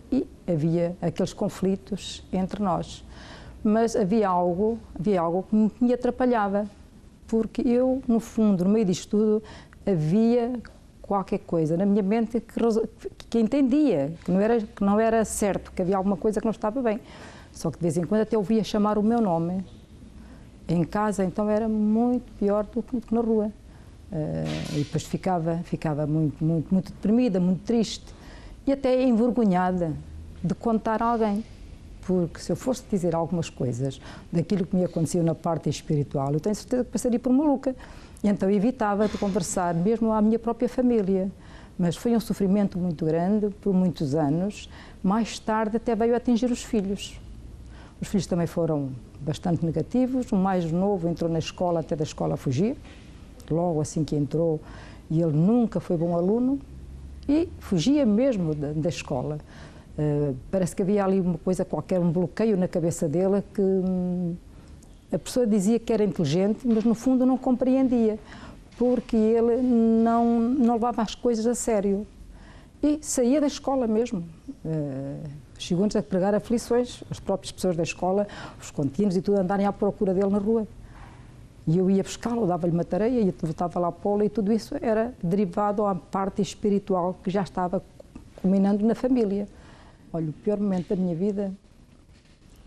e havia aqueles conflitos entre nós. Mas havia algo que me atrapalhava, porque eu, no fundo, no meio disto tudo, havia qualquer coisa na minha mente que entendia, que não era certo, que havia alguma coisa que não estava bem. Só que de vez em quando até ouvia chamar o meu nome. Em casa, então, era muito pior do que na rua. E depois ficava muito deprimida, muito triste e até envergonhada de contar a alguém. Porque se eu fosse dizer algumas coisas daquilo que me acontecia na parte espiritual, eu tenho certeza que passaria por maluca. E então evitava de conversar, mesmo à minha própria família. Mas foi um sofrimento muito grande, por muitos anos. Mais tarde até veio a atingir os filhos. Os filhos também foram bastante negativos. O mais novo entrou na escola, até da escola fugia. Logo assim que entrou, e ele nunca foi bom aluno. E fugia mesmo da escola. Parece que havia ali uma coisa qualquer, um bloqueio na cabeça dele que... A pessoa dizia que era inteligente, mas no fundo não compreendia, porque ele não levava as coisas a sério. E saía da escola mesmo. Chegou-nos a pregar aflições, as próprias pessoas da escola, os contínuos e tudo, andarem à procura dele na rua. E eu ia buscá-lo, dava-lhe uma tarefa e voltava lá para e tudo isso era derivado à parte espiritual que já estava culminando na família. Olha, o pior momento da minha vida,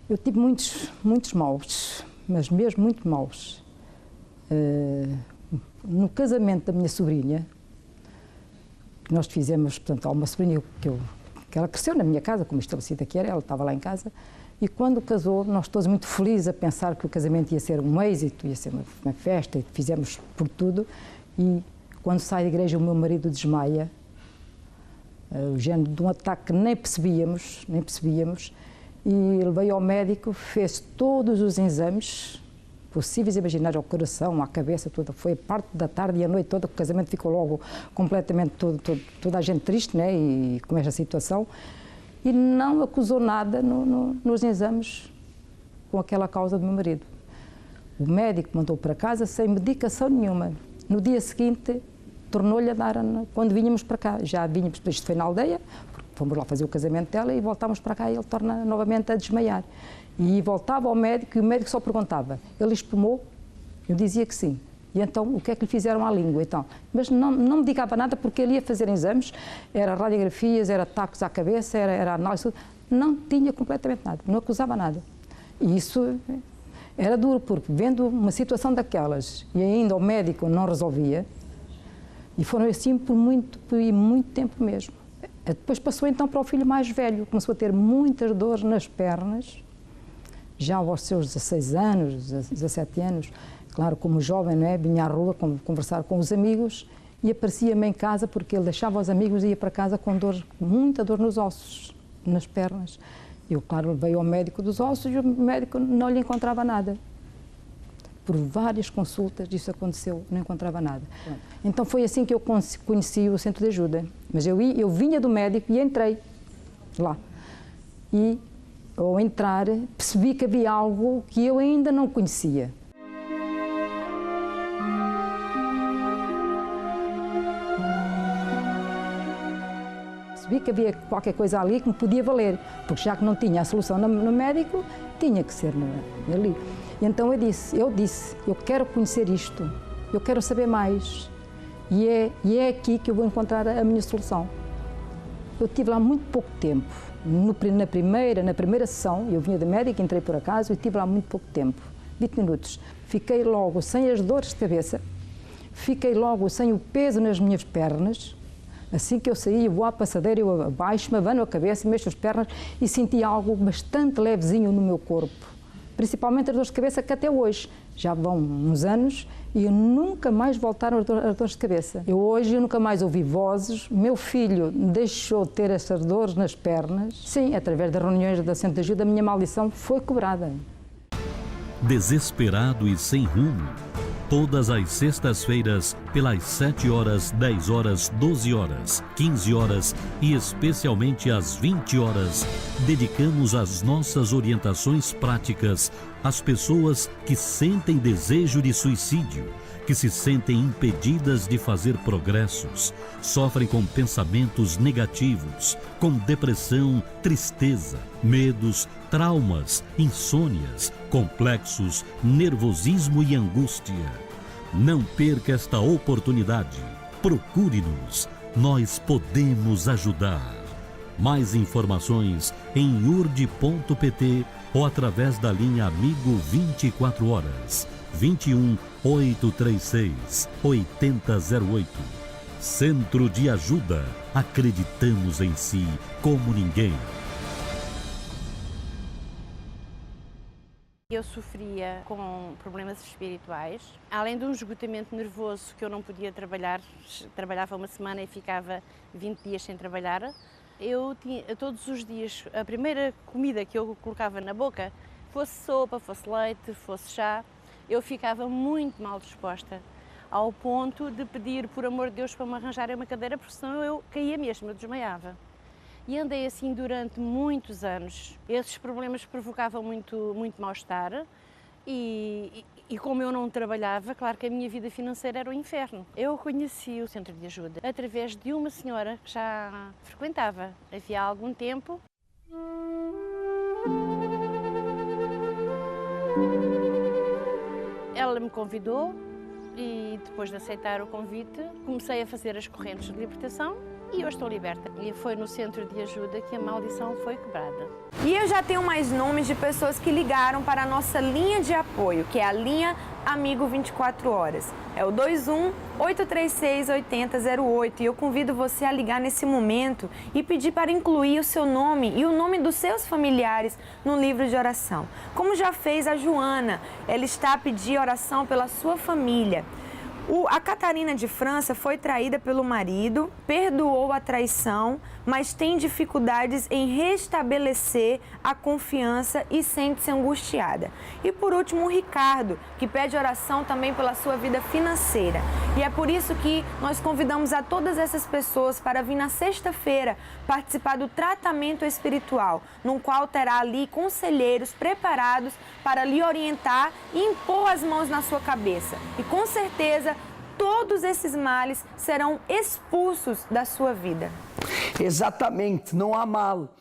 eu tive muitos maus. Mas mesmo muito maus. No casamento da minha sobrinha, que nós fizemos, portanto, há uma sobrinha que ela cresceu na minha casa, como estabelecida que era, ela estava lá em casa, e quando casou, nós todos muito felizes a pensar que o casamento ia ser um êxito, ia ser uma festa, e fizemos por tudo, e quando sai da igreja o meu marido desmaia, o género de um ataque que nem percebíamos, e ele veio ao médico, fez todos os exames possíveis e imaginários, ao coração, à cabeça, toda. Foi a parte da tarde e a noite toda, que o casamento ficou logo completamente toda a gente triste, né? E com esta situação. E não acusou nada nos exames com aquela causa do meu marido. O médico mandou para casa sem medicação nenhuma. No dia seguinte, tornou-lhe a dar, quando vínhamos para cá. Já vínhamos, isto foi na aldeia, porque fomos lá fazer o casamento dela e voltámos para cá e ele torna novamente a desmaiar. E voltava ao médico e o médico só perguntava, ele espumou? Eu dizia que sim. E então, o que é que lhe fizeram à língua? Então, mas não me digava nada porque ele ia fazer exames, era radiografias, era tacos à cabeça, era análise, não tinha completamente nada, não acusava nada. E isso era duro, porque vendo uma situação daquelas e ainda o médico não resolvia, e foram assim por muito tempo mesmo. Depois passou então para o filho mais velho, começou a ter muitas dores nas pernas, já aos seus 16 anos, 17 anos, claro, como jovem, não é? Vinha à rua conversar com os amigos e aparecia-me em casa porque ele deixava os amigos e ia para casa com dor, muita dor nos ossos, nas pernas. Eu, claro, veio ao médico dos ossos e o médico não lhe encontrava nada. Por várias consultas isso aconteceu, não encontrava nada. Então foi assim que eu conheci o centro de ajuda. Mas eu vinha do médico e entrei lá. E ao entrar percebi que havia algo que eu ainda não conhecia. Percebi que havia qualquer coisa ali que me podia valer, porque já que não tinha a solução no médico, tinha que ser ali. E então eu disse, eu quero conhecer isto, eu quero saber mais. E é aqui que eu vou encontrar a minha solução. Eu estive lá muito pouco tempo. Na primeira sessão, eu vinha de médico, entrei por acaso e estive lá muito pouco tempo, 20 minutos. Fiquei logo sem as dores de cabeça, fiquei logo sem o peso nas minhas pernas. Assim que eu saí, eu vou à passadeira, eu abaixo-me, abano a cabeça, mexo as pernas e senti algo bastante levezinho no meu corpo. Principalmente as dores de cabeça que até hoje, já vão uns anos e nunca mais voltaram as dores de cabeça. Eu nunca mais ouvi vozes, meu filho deixou de ter essas dores nas pernas. Sim, através das reuniões da Centro de Ajuda, a minha maldição foi quebrada. Desesperado e sem rumo, todas as sextas-feiras, pelas 7 horas, 10 horas, 12 horas, 15 horas e especialmente às 20 horas, dedicamos as nossas orientações práticas às pessoas que sentem desejo de suicídio, que se sentem impedidas de fazer progressos, sofrem com pensamentos negativos, com depressão, tristeza, medos, traumas, insônias, complexos, nervosismo e angústia. Não perca esta oportunidade. Procure-nos. Nós podemos ajudar. Mais informações em urd.pt ou através da linha Amigo 24 horas. 21 836 8008. Centro de Ajuda. Acreditamos em si como ninguém. Eu sofria com problemas espirituais, além de um esgotamento nervoso que eu não podia trabalhar, trabalhava uma semana e ficava 20 dias sem trabalhar. Eu tinha todos os dias, a primeira comida que eu colocava na boca, fosse sopa, fosse leite, fosse chá, eu ficava muito mal disposta, ao ponto de pedir, por amor de Deus, para me arranjarem uma cadeira, porque senão eu caía mesmo, eu desmaiava. E andei assim durante muitos anos. Esses problemas provocavam muito mal-estar e como eu não trabalhava, claro que a minha vida financeira era o inferno. Eu conheci o Centro de Ajuda através de uma senhora que já frequentava havia algum tempo. Ela me convidou e depois de aceitar o convite comecei a fazer as correntes de libertação. E eu estou liberta. E foi no Centro de Ajuda que a maldição foi quebrada. E eu já tenho mais nomes de pessoas que ligaram para a nossa linha de apoio, que é a linha Amigo 24 Horas. É o 21-836-8008. E eu convido você a ligar nesse momento e pedir para incluir o seu nome e o nome dos seus familiares no livro de oração. Como já fez a Joana, ela está a pedir oração pela sua família. A Catarina de França foi traída pelo marido, perdoou a traição, mas tem dificuldades em restabelecer a confiança e sente-se angustiada. E por último, o Ricardo, que pede oração também pela sua vida financeira. E é por isso que nós convidamos a todas essas pessoas para vir na sexta-feira participar do tratamento espiritual, no qual terá ali conselheiros preparados para lhe orientar e impor as mãos na sua cabeça. E com certeza, todos esses males serão expulsos da sua vida. Exatamente, não há mal.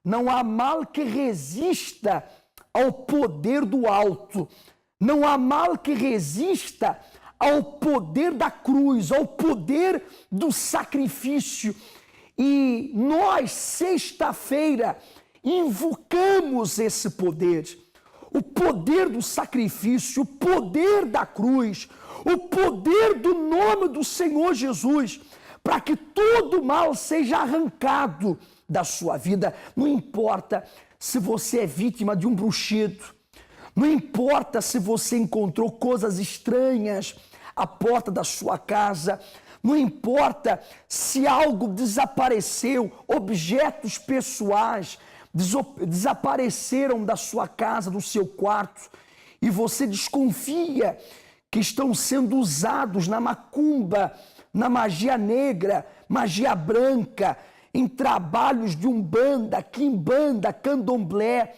Não há mal que resista ao poder do alto. Não há mal que resista ao poder da cruz, ao poder do sacrifício. E nós, sexta-feira, invocamos esse poder. O poder do sacrifício, o poder da cruz, o poder do nome do Senhor Jesus, para que todo mal seja arrancado da sua vida. Não importa se você é vítima de um bruxedo, não importa se você encontrou coisas estranhas à porta da sua casa, não importa se algo desapareceu, objetos pessoais desapareceram da sua casa, do seu quarto, e você desconfia que estão sendo usados na macumba, na magia negra, magia branca, em trabalhos de umbanda, quimbanda, candomblé.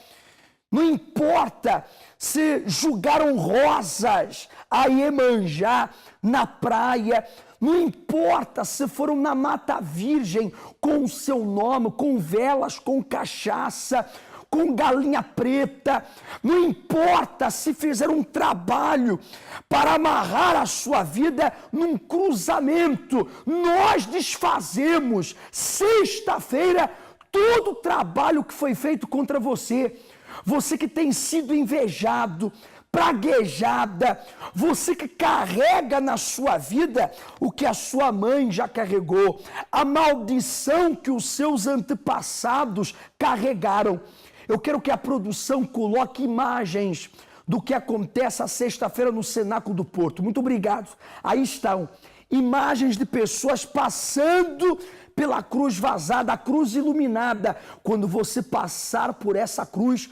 Não importa se jogaram rosas a Iemanjá na praia, não importa se foram na Mata Virgem com o seu nome, com velas, com cachaça, com galinha preta, não importa se fizeram um trabalho para amarrar a sua vida num cruzamento, nós desfazemos sexta-feira todo o trabalho que foi feito contra você. Você que tem sido invejado, praguejada, você que carrega na sua vida o que a sua mãe já carregou, a maldição que os seus antepassados carregaram. Eu quero que a produção coloque imagens do que acontece a sexta-feira no Cenáculo do Porto. Muito obrigado. Aí estão imagens de pessoas passando pela cruz vazada, a cruz iluminada. Quando você passar por essa cruz,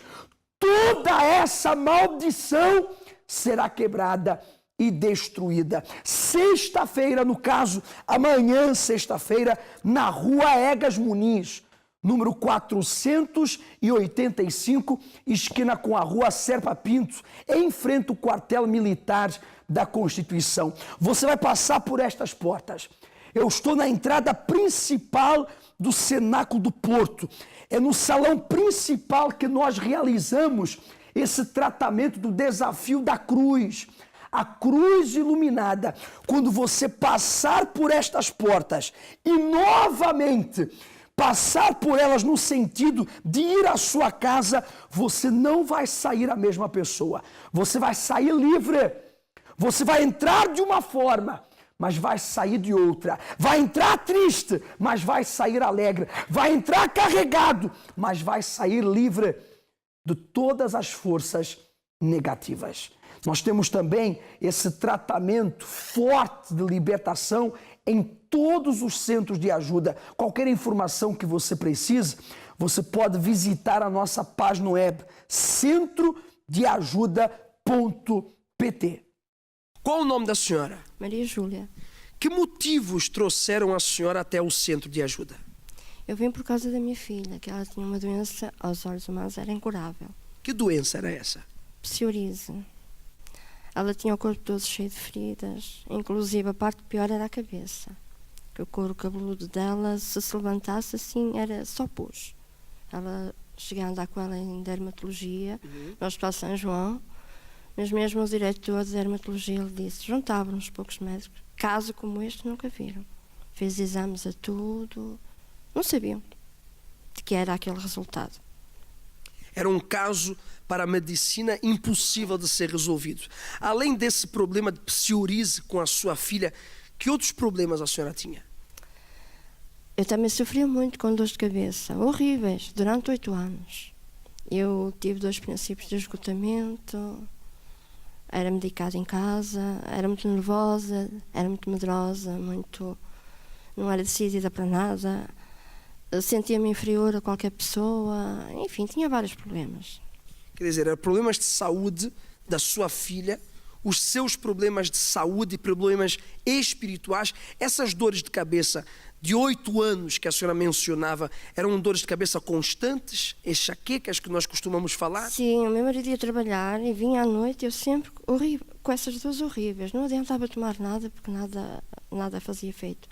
toda essa maldição será quebrada e destruída. Sexta-feira, no caso, amanhã, sexta-feira, na rua Egas Muniz, número 485, esquina com a rua Serpa Pinto, em frente ao quartel militar da Constituição. Você vai passar por estas portas. Eu estou na entrada principal do Cenáculo do Porto. É no salão principal que nós realizamos esse tratamento do desafio da cruz. A cruz iluminada. Quando você passar por estas portas e novamente passar por elas no sentido de ir à sua casa, você não vai sair a mesma pessoa. Você vai sair livre. Você vai entrar de uma forma, mas vai sair de outra. Vai entrar triste, mas vai sair alegre. Vai entrar carregado, mas vai sair livre de todas as forças negativas. Nós temos também esse tratamento forte de libertação em todos os centros de ajuda. Qualquer informação que você precise, você pode visitar a nossa página web centrodeajuda.pt. Qual o nome da senhora? Maria Júlia. Que motivos trouxeram a senhora até o centro de ajuda? Eu vim por causa da minha filha, que ela tinha uma doença, aos olhos humanos, era incurável. Que doença era essa? Psoríase. Ela tinha o corpo todo cheio de feridas, inclusive a parte pior era a cabeça. Que o couro cabeludo dela, se levantasse assim, era só pus. Ela cheguei a andar com ela em dermatologia, no Hospital São João, mas mesmo o diretor de dermatologia ele disse, juntavam-nos poucos médicos, caso como este nunca viram. Fez exames a tudo, não sabiam de que era aquele resultado. Era um caso para a medicina impossível de ser resolvido. Além desse problema de psoríase com a sua filha, que outros problemas a senhora tinha? Eu também sofria muito com dores de cabeça, horríveis, durante 8 anos. Eu tive 2 princípios de esgotamento, Era medicada em casa, era muito nervosa, era muito medrosa, não era decidida para nada, sentia-me inferior a qualquer pessoa, enfim, tinha vários problemas. Quer dizer, eram problemas de saúde da sua filha, os seus problemas de saúde e problemas espirituais, essas dores de cabeça de 8 anos que a senhora mencionava, eram dores de cabeça constantes, enxaquecas que nós costumamos falar? Sim, o meu marido ia trabalhar e vinha à noite, eu sempre com essas dores horríveis, não adiantava tomar nada porque nada fazia efeito.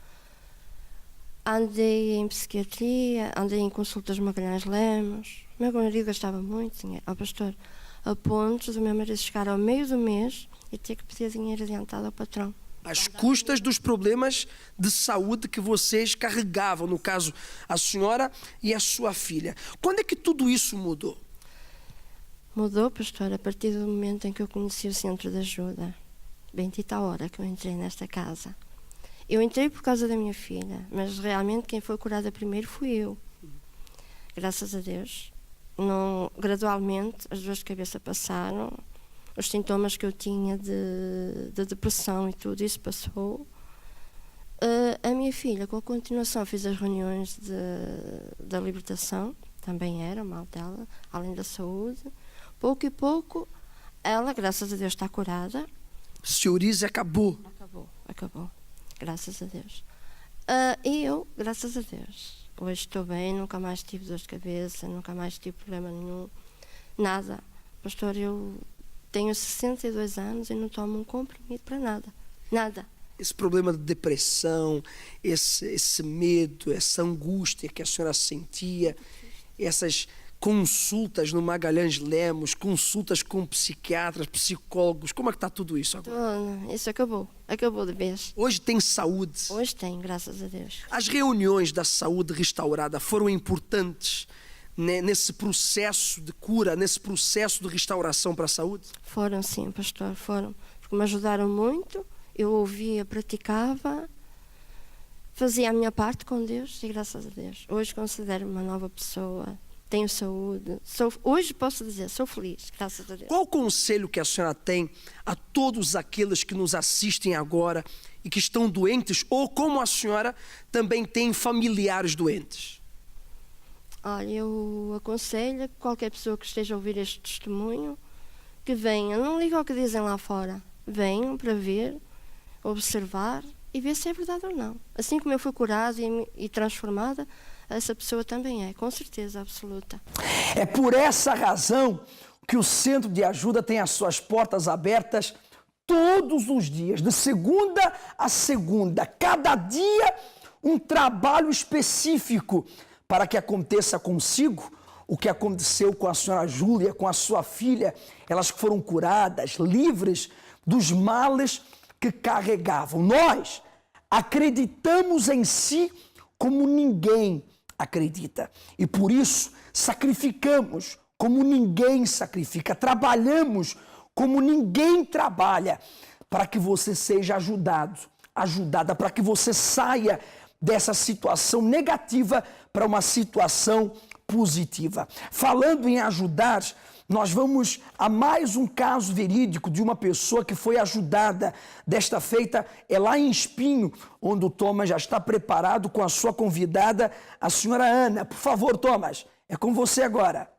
Andei em psiquiatria, andei em consultas Magalhães Lemos, o meu marido gastava muito dinheiro, pastor, a ponto do meu marido chegar ao meio do mês e ter que pedir dinheiro adiantado ao patrão. Às custas dos problemas de saúde que vocês carregavam, no caso, a senhora e a sua filha. Quando é que tudo isso mudou? Mudou, pastor, a partir do momento em que eu conheci o centro de ajuda. Bendita a hora que eu entrei nesta casa. Eu entrei por causa da minha filha, mas realmente quem foi curada primeiro fui eu. Graças a Deus. Gradualmente, as dores de cabeça passaram. Os sintomas que eu tinha de depressão e tudo isso passou. A minha filha, com a continuação, fiz as reuniões da libertação, também era mal dela, além da saúde. Pouco e pouco, ela, graças a Deus, está curada. Psoríase acabou. Acabou. Graças a Deus. E eu, graças a Deus, hoje estou bem, nunca mais tive dor de cabeça, nunca mais tive problema nenhum, nada. Pastor, eu tenho 62 anos e não tomo um comprimido para nada. Nada. Esse problema de depressão, esse medo, essa angústia que a senhora sentia, essas consultas no Magalhães Lemos, consultas com psiquiatras, psicólogos, como é que está tudo isso agora? Isso acabou de vez. Hoje tem saúde? Hoje tem, graças a Deus. As reuniões da saúde restaurada foram importantes nesse processo de cura, nesse processo de restauração para a saúde? Foram sim, pastor, foram. Porque me ajudaram muito, eu ouvia, praticava, fazia a minha parte com Deus e graças a Deus. Hoje considero-me uma nova pessoa, tenho saúde, hoje posso dizer, sou feliz, graças a Deus. Qual o conselho que a senhora tem a todos aqueles que nos assistem agora e que estão doentes, ou como a senhora também tem familiares doentes? Olha, eu aconselho qualquer pessoa que esteja a ouvir este testemunho que venha, não liga ao que dizem lá fora, venham para ver, observar e ver se é verdade ou não. Assim como eu fui curada e transformada, essa pessoa também é, com certeza absoluta. É por essa razão que o Centro de Ajuda tem as suas portas abertas todos os dias, de segunda a segunda, cada dia um trabalho específico para que aconteça consigo o que aconteceu com a senhora Júlia, com a sua filha. Elas foram curadas, livres dos males que carregavam. Nós acreditamos em si como ninguém acredita. E por isso sacrificamos como ninguém sacrifica. Trabalhamos como ninguém trabalha para que você seja ajudada, para que você saia dessa situação negativa para uma situação positiva. Falando em ajudar, nós vamos a mais um caso verídico de uma pessoa que foi ajudada. Desta feita é lá em Espinho, onde o Thomas já está preparado com a sua convidada, a senhora Ana. Por favor, Thomas, é com você agora.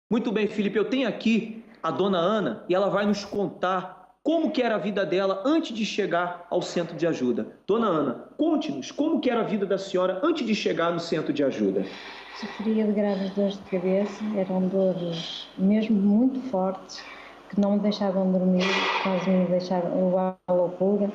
Muito bem, Felipe, eu tenho aqui a dona Ana e ela vai nos contar como que era a vida dela antes de chegar ao centro de ajuda. Dona Ana, conte-nos como que era a vida da senhora antes de chegar no centro de ajuda. Sofria de graves dores de cabeça, eram dores mesmo muito fortes, que não me deixavam dormir, quase me deixavam levar à loucura.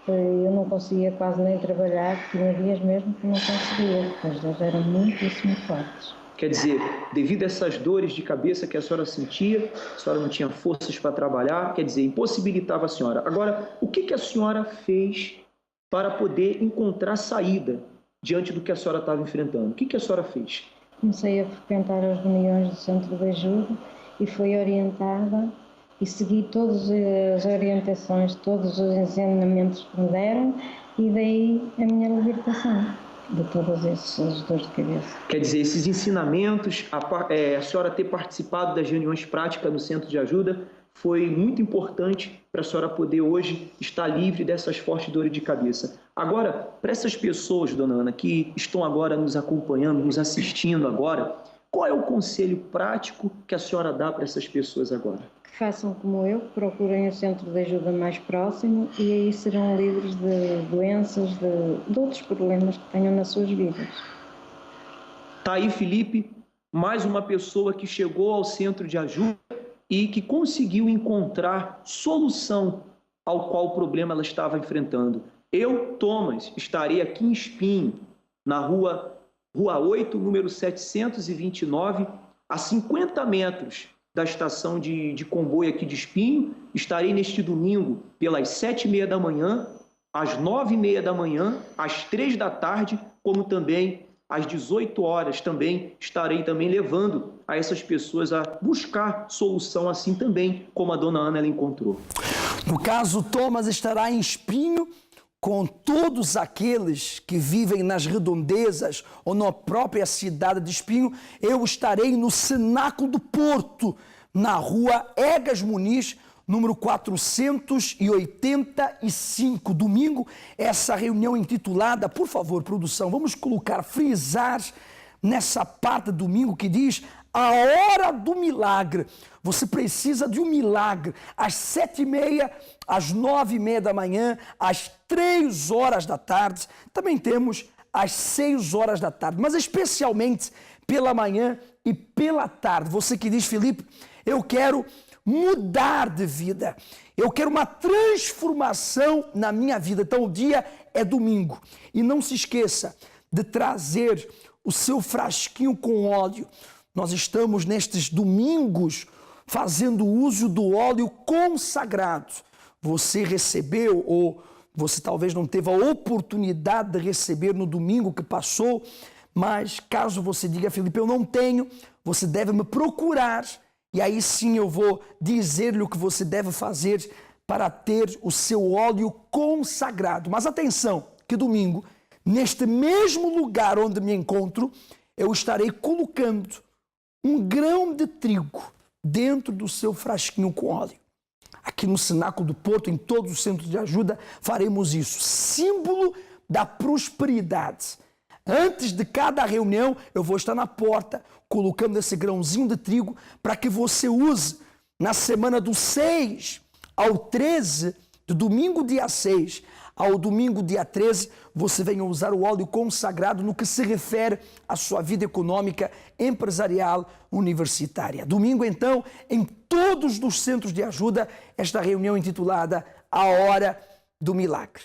Eu não conseguia quase nem trabalhar, tinha dias mesmo que não conseguia, porque as dores eram muitíssimo fortes. Quer dizer, devido a essas dores de cabeça que a senhora sentia, a senhora não tinha forças para trabalhar, quer dizer, impossibilitava a senhora. Agora, o que a senhora fez para poder encontrar saída diante do que a senhora estava enfrentando? O que a senhora fez? Comecei a frequentar as reuniões do Centro de Ajuda e fui orientada e segui todas as orientações, todos os ensinamentos que me deram e dei a minha libertação de todas essas dores de cabeça. Quer dizer, esses ensinamentos, a senhora ter participado das reuniões práticas no Centro de Ajuda, foi muito importante para a senhora poder hoje estar livre dessas fortes dores de cabeça. Agora, para essas pessoas, dona Ana, que estão agora nos acompanhando, nos assistindo agora, qual é o conselho prático que a senhora dá para essas pessoas agora? Que façam como eu, que procurem o centro de ajuda mais próximo e aí serão livres de doenças, de outros problemas que tenham nas suas vidas. Tá aí, Felipe, mais uma pessoa que chegou ao centro de ajuda e que conseguiu encontrar solução ao qual o problema ela estava enfrentando. Eu, Thomas, estarei aqui em Espinho, na Rua 8, número 729, a 50 metros da estação de comboio aqui de Espinho. Estarei neste domingo pelas 7h30 da manhã, às 9h30 da manhã, às 3 da tarde, como também às 18 horas também estarei também levando a essas pessoas a buscar solução assim também, como a dona Ana ela encontrou. No caso, Thomas estará em Espinho com todos aqueles que vivem nas redondezas ou na própria cidade de Espinho. Eu estarei no Cenáculo do Porto, na Rua Egas Muniz, número 485, domingo, essa reunião intitulada, por favor, produção, vamos colocar, frisar nessa parte do domingo que diz a hora do milagre. Você precisa de um milagre, às 7h30, às 9h30 da manhã, às 3 horas da tarde, também temos às 6 horas da tarde, mas especialmente pela manhã e pela tarde. Você que diz, Felipe, eu quero mudar de vida, eu quero uma transformação na minha vida. Então o dia é domingo e não se esqueça de trazer o seu frasquinho com óleo. Nós estamos nestes domingos fazendo uso do óleo consagrado. Você recebeu ou você talvez não teve a oportunidade de receber no domingo que passou, mas caso você diga, Felipe, eu não tenho, você deve me procurar. E aí sim eu vou dizer-lhe o que você deve fazer para ter o seu óleo consagrado. Mas atenção, que domingo, neste mesmo lugar onde me encontro, eu estarei colocando um grão de trigo dentro do seu frasquinho com óleo. Aqui no Cenáculo do Porto, em todos os centros de ajuda, faremos isso. Símbolo da prosperidade. Antes de cada reunião, eu vou estar na porta colocando esse grãozinho de trigo para que você use na semana do 6 ao 13, do domingo dia 6 ao domingo dia 13, você venha usar o óleo consagrado no que se refere à sua vida econômica, empresarial, universitária. Domingo, então, em todos os centros de ajuda, esta reunião intitulada A Hora do Milagre.